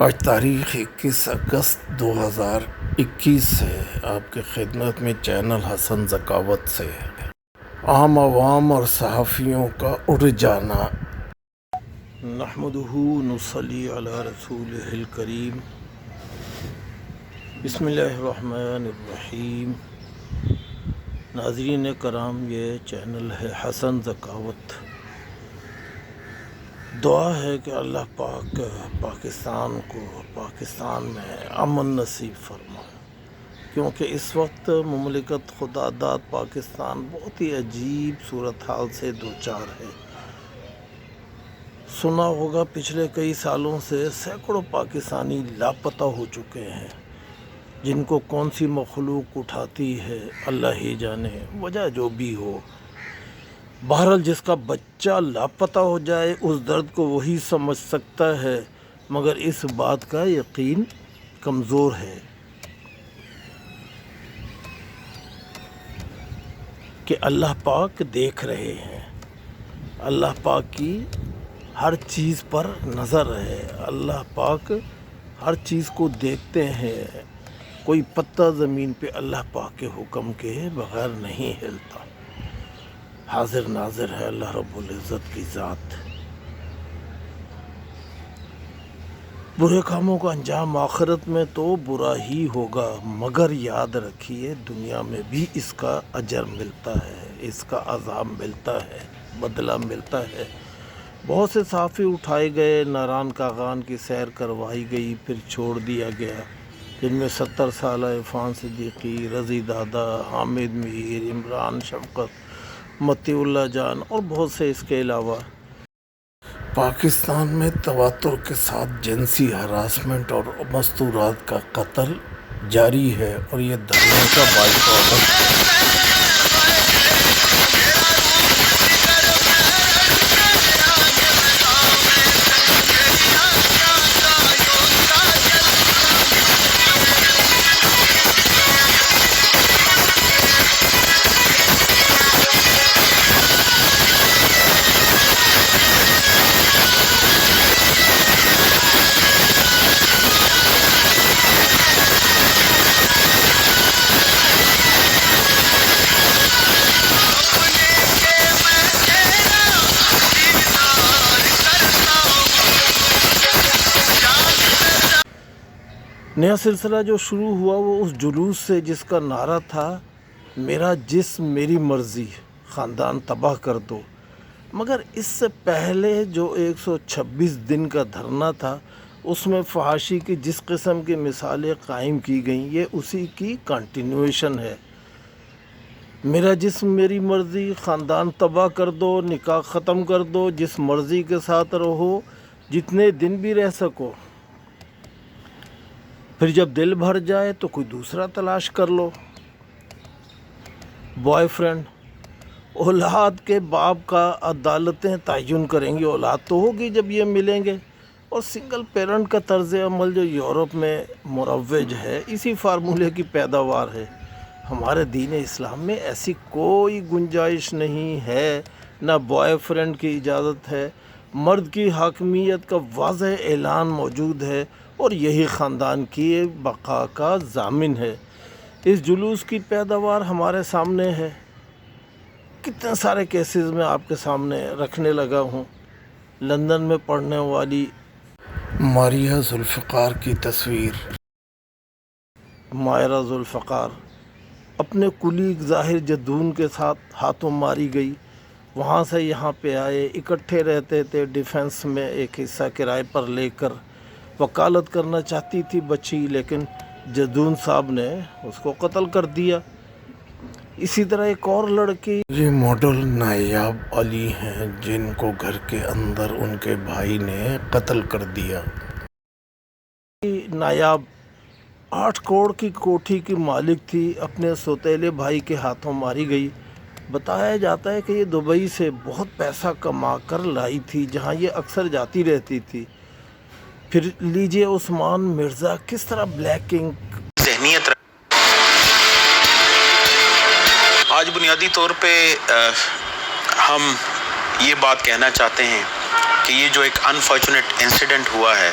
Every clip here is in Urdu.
آج تاریخ 21 اگست 2021 ہے۔ آپ کی خدمت میں چینل حسن ذکاوت سے عام عوام اور صحافیوں کا اڑ جانا۔ نحمدہ نصلی علی رسولہ الکریم۔ بسم اللہ الرحمن الرحیم۔ ناظرین کرام، یہ چینل ہے حسن ذکاوت۔ دعا ہے کہ اللہ پاک پاکستان کو پاکستان میں امن نصیب فرمائے، کیونکہ اس وقت مملکت خدا داد پاکستان بہت ہی عجیب صورتحال سے دوچار ہے۔ سنا ہوگا پچھلے کئی سالوں سے سینکڑوں پاکستانی لاپتہ ہو چکے ہیں، جن کو کون سی مخلوق اٹھاتی ہے اللہ ہی جانے، وجہ جو بھی ہو۔ بہرحال جس کا بچہ لاپتہ ہو جائے اس درد کو وہی سمجھ سکتا ہے، مگر اس بات کا یقین کمزور ہے کہ اللہ پاک دیکھ رہے ہیں، اللہ پاک کی ہر چیز پر نظر ہے، اللہ پاک ہر چیز کو دیکھتے ہیں۔ کوئی پتہ زمین پہ اللہ پاک کے حکم کے بغیر نہیں ہلتا۔ حاضر ناظر ہے اللہ رب العزت کی ذات۔ برے کاموں کا انجام آخرت میں تو برا ہی ہوگا، مگر یاد رکھیے دنیا میں بھی اس کا اجر ملتا ہے، اس کا عذاب ملتا ہے، بدلہ ملتا ہے۔ بہت سے صحافی اٹھائے گئے، ناران کاغان کی سیر کروائی گئی، پھر چھوڑ دیا گیا، جن میں 70 سالہ عرفان صدیقی، رضی دادا، حامد میر، عمران شفقت، متی اللہ جان اور بہت سے اس کے علاوہ۔ پاکستان میں تواتر کے ساتھ جنسی ہراسمنٹ اور مستورات کا قتل جاری ہے، اور یہ دھرنے کا باعث ہے۔ نیا سلسلہ جو شروع ہوا وہ اس جلوس سے جس کا نعرہ تھا میرا جسم میری مرضی، خاندان تباہ کر دو۔ مگر اس سے پہلے جو 126 دن کا دھرنا تھا، اس میں فحاشی کی جس قسم کی مثالیں قائم کی گئیں، یہ اسی کی کنٹینویشن ہے۔ میرا جسم میری مرضی، خاندان تباہ کر دو، نکاح ختم کر دو، جس مرضی کے ساتھ رہو، جتنے دن بھی رہ سکو، پھر جب دل بھر جائے تو کوئی دوسرا تلاش کر لو۔ بوائے فرینڈ، اولاد کے باپ کا عدالتیں تعین کریں گی، اولاد تو ہوگی جب یہ ملیں گے۔ اور سنگل پیرنٹ کا طرز عمل جو یورپ میں مروج ہے، اسی فارمولے کی پیداوار ہے۔ ہمارے دین اسلام میں ایسی کوئی گنجائش نہیں ہے، نہ بوائے فرینڈ کی اجازت ہے۔ مرد کی حاکمیت کا واضح اعلان موجود ہے، اور یہی خاندان کی بقا کا ضامن ہے۔ اس جلوس کی پیداوار ہمارے سامنے ہے۔ کتنے سارے کیسز میں آپ کے سامنے رکھنے لگا ہوں۔ لندن میں پڑھنے والی ماریہ ذوالفقار کی تصویر۔ مائرہ ذوالفقار اپنے کولیگ ظاہر جدون کے ساتھ ہاتھوں ماری گئی۔ وہاں سے یہاں پہ آئے، اکٹھے رہتے تھے، ڈیفنس میں ایک حصہ کرائے پر لے کر وکالت کرنا چاہتی تھی بچی، لیکن جدون صاحب نے اس کو قتل کر دیا۔ اسی طرح ایک اور لڑکی، یہ ماڈل نایاب علی ہیں، جن کو گھر کے اندر ان کے بھائی نے قتل کر دیا۔ نایاب 8 کروڑ کی کوٹھی کی مالک تھی، اپنے سوتیلے بھائی کے ہاتھوں ماری گئی۔ بتایا جاتا ہے کہ یہ دبئی سے بہت پیسہ کما کر لائی تھی، جہاں یہ اکثر جاتی رہتی تھی۔ پھر لیجئے عثمان مرزا کس طرح بلیکنگ ذہنیت آج بنیادی طور پہ ہم یہ بات کہنا چاہتے ہیں کہ یہ جو ایک انفارچونیٹ انسیڈنٹ ہوا ہے،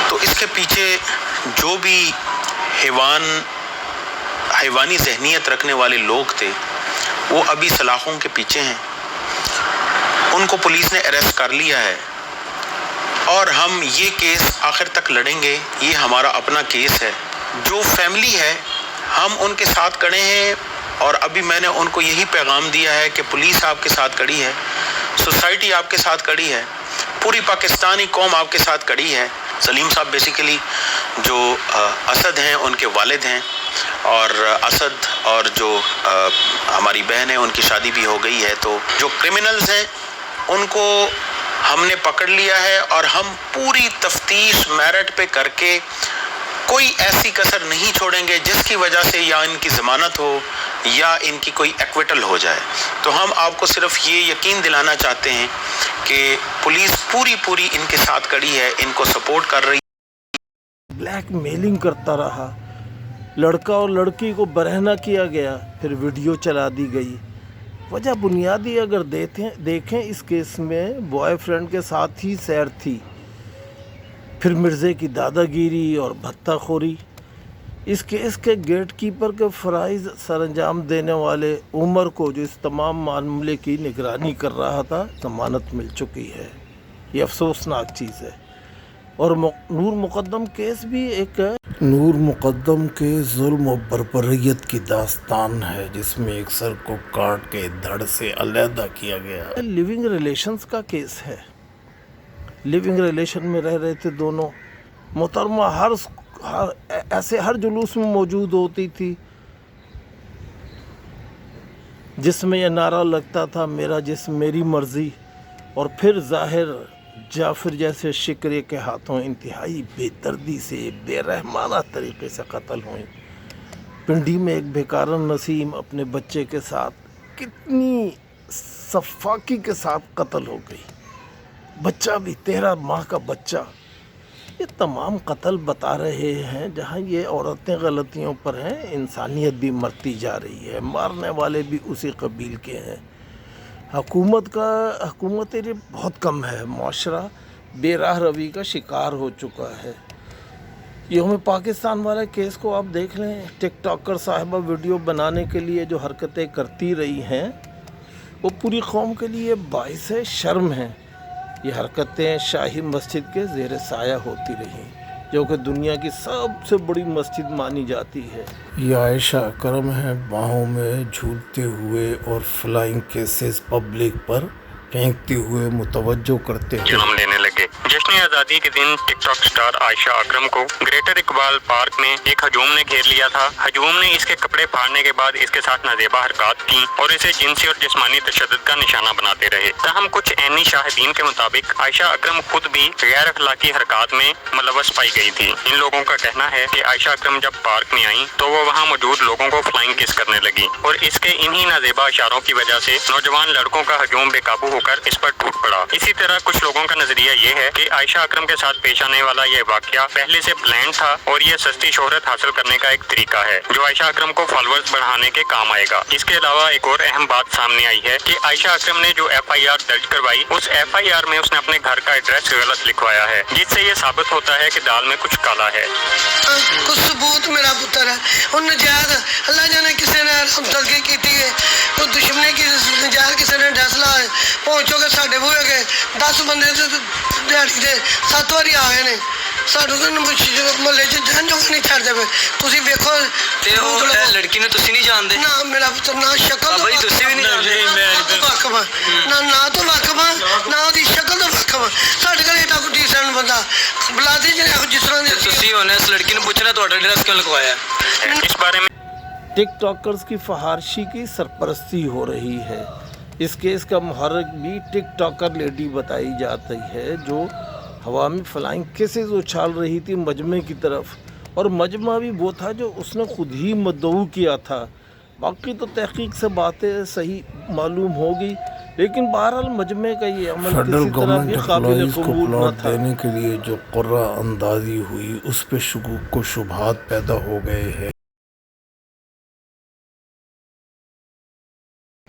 تو اس کے پیچھے جو بھی حیوانی ذہنیت رکھنے والے لوگ تھے وہ ابھی سلاخوں کے پیچھے ہیں. ان کو پولیس نے اریسٹ کر لیا ہے اور ہم یہ کیس آخر تک لڑیں گے. یہ ہمارا اپنا کیس ہے. جو فیملی ہے ہم ان کے ساتھ کھڑے ہیں اور ابھی میں نے ان کو یہی پیغام دیا ہے کہ پولیس آپ کے ساتھ کھڑی ہے, سوسائٹی آپ کے ساتھ کھڑی ہے, پوری پاکستانی قوم آپ کے ساتھ کھڑی ہے. سلیم صاحب بیسیکلی جو اسد ہیں ان کے والد ہیں, اور اسد اور جو ہماری بہن ہے ان کی شادی بھی ہو گئی ہے. تو جو کرمنلز ہیں ان کو ہم نے پکڑ لیا ہے اور ہم پوری تفتیش میرٹ پہ کر کے کوئی ایسی کسر نہیں چھوڑیں گے جس کی وجہ سے یا ان کی ضمانت ہو یا ان کی کوئی ایکویٹل ہو جائے. تو ہم آپ کو صرف یہ یقین دلانا چاہتے ہیں کہ پولیس پوری ان کے ساتھ کھڑی ہے, ان کو سپورٹ کر رہی ہے. بلیک میلنگ کرتا رہا, لڑکا اور لڑکی کو برہنہ کیا گیا, پھر ویڈیو چلا دی گئی. وجہ بنیادی اگر دیکھیں اس کیس میں بوائے فرینڈ کے ساتھ ہی سیر تھی, پھر مرزے کی دادا گیری اور بھتہ خوری. اس کیس کے گیٹ کیپر کے فرائض سر انجام دینے والے عمر کو جو اس تمام معاملے کی نگرانی کر رہا تھا ضمانت مل چکی ہے. یہ افسوسناک چیز ہے. اور نور مقدم کیس بھی ایک نور مقدم کے ظلم و بربریت کی داستان ہے جس میں ایک سر کو کاٹ کے دھڑ سے علیحدہ کیا گیا. لیونگ ریلیشنز کا کیس ہے. لیونگ ریلیشن میں رہ رہے تھے دونوں. محترمہ ایسے ہر جلوس میں موجود ہوتی تھی جس میں یہ نعرہ لگتا تھا میرا جسم میری مرضی, اور پھر ظاہر جعفر جیسے شکرے کے ہاتھوں انتہائی بے دردی سے بے رحمانہ طریقے سے قتل ہوئیں. پنڈی میں ایک بیکارن نسیم اپنے بچے کے ساتھ کتنی صفاقی کے ساتھ قتل ہو گئی. بچہ بھی 13 ماہ کا بچہ. یہ تمام قتل بتا رہے ہیں جہاں یہ عورتیں غلطیوں پر ہیں, انسانیت بھی مرتی جا رہی ہے, مارنے والے بھی اسی قبیل کے ہیں. حکومت بہت کم ہے. معاشرہ بے راہ روی کا شکار ہو چکا ہے. یوم پاکستان والے کیس کو آپ دیکھ لیں. ٹک ٹاکر صاحبہ ویڈیو بنانے کے لیے جو حرکتیں کرتی رہی ہیں وہ پوری قوم کے لیے باعث شرم ہیں. یہ حرکتیں شاہی مسجد کے زیر سایہ ہوتی رہیں جو کہ دنیا کی سب سے بڑی مسجد مانی جاتی ہے. یہ عائشہ اکرم ہیں باہوں میں جھولتے ہوئے اور فلائنگ کیسز پبلک پر پھینکتے ہوئے متوجہ کرتے ہیں. جنم لینے لگے. جشن آزادی کے دن ٹک ٹاک سٹار عائشہ اکرم کو گریٹر اقبال پارک میں ایک ہجوم نے گھیر لیا تھا. ہجوم نے اس کے کپڑے پھاڑنے کے بعد اس کے ساتھ نازیبا حرکات کی اور اسے جنسی اور جسمانی تشدد کا نشانہ بناتے رہے. تاہم کچھ عینی شاہدین کے مطابق عائشہ اکرم خود بھی غیر اخلاقی حرکات میں ملوث پائی گئی تھی. ان لوگوں کا کہنا ہے کہ عائشہ اکرم جب پارک میں آئیں تو وہ وہاں موجود لوگوں کو فلائنگ کس کرنے لگی اور اس کے انہی نازیبا اشاروں کی وجہ سے نوجوان لڑکوں کا ہجوم بے قابو ہو کر اس پر ٹوٹ پڑا. اسی طرح کچھ لوگوں کا نظریہ یہ ہے کہ عائشہ اکرم کے ساتھ پیش آنے والا یہ واقعہ پہلے سے پلان تھا اور یہ سستی شہرت حاصل کرنے کا ایک طریقہ ہے جو عائشہ اکرم کو فالوورز بڑھانے کے کام آئے گا. اس کے علاوہ ایک اور اہم بات سامنے آئی ہے کہ عائشہ اکرم نے جو FIR درج کروائی اس FIR میں اس نے اپنے گھر کا ایڈریس غلط لکھوایا ہے جس سے یہ ثابت ہوتا ہے کہ دال میں کچھ کالا ہے. کچھ ثبوت میرا پتر ہے اور نجات اللہ جانے کسی نے ہمدردی کی ہے تو دشمنی کی نجات کسی نے ڈسلا ہے پہنچو گے ساڈے بوئے گے 10 بندے دیہڑی دے 7 واری آئے نے ساڈو تو محلے چ جان جو نہیں چھڑ دے. تسی ویکھو تے او لڑکی نے تسی نہیں جاندے نہ میرا پتر نہ شکل بھائی تسی بھی نہیں جاندے نہ تو واقف نہ دی شکل تو واقف. ساڈے گھر ایڈا کوئی ڈیسنٹ بندہ بلادی جس طرح تسی ہونے اس لڑکی نے پوچھنا تہاڈا ایڈریس کیوں لگوایا ہے. اس بارے میں ٹک ٹاکرز کی فحاشی کی سرپرستی ہو رہی ہے. اس کیس کا محرک بھی ٹک ٹاکر لیڈی بتائی جاتی ہے جو ہوا میں فلائنگ کیسز اچھال رہی تھی مجمع کی طرف, اور مجمع بھی وہ تھا جو اس نے خود ہی مدعو کیا تھا. باقی تو تحقیق سے باتیں صحیح معلوم ہوگی لیکن بہرحال مجمع کا یہ عمل کسی طرح بھی قابل قبول نہ تھا. دینے کے لیے جو قرہ اندازی ہوئی اس پہ شکوک و شبہات پیدا ہو گئے ہیں.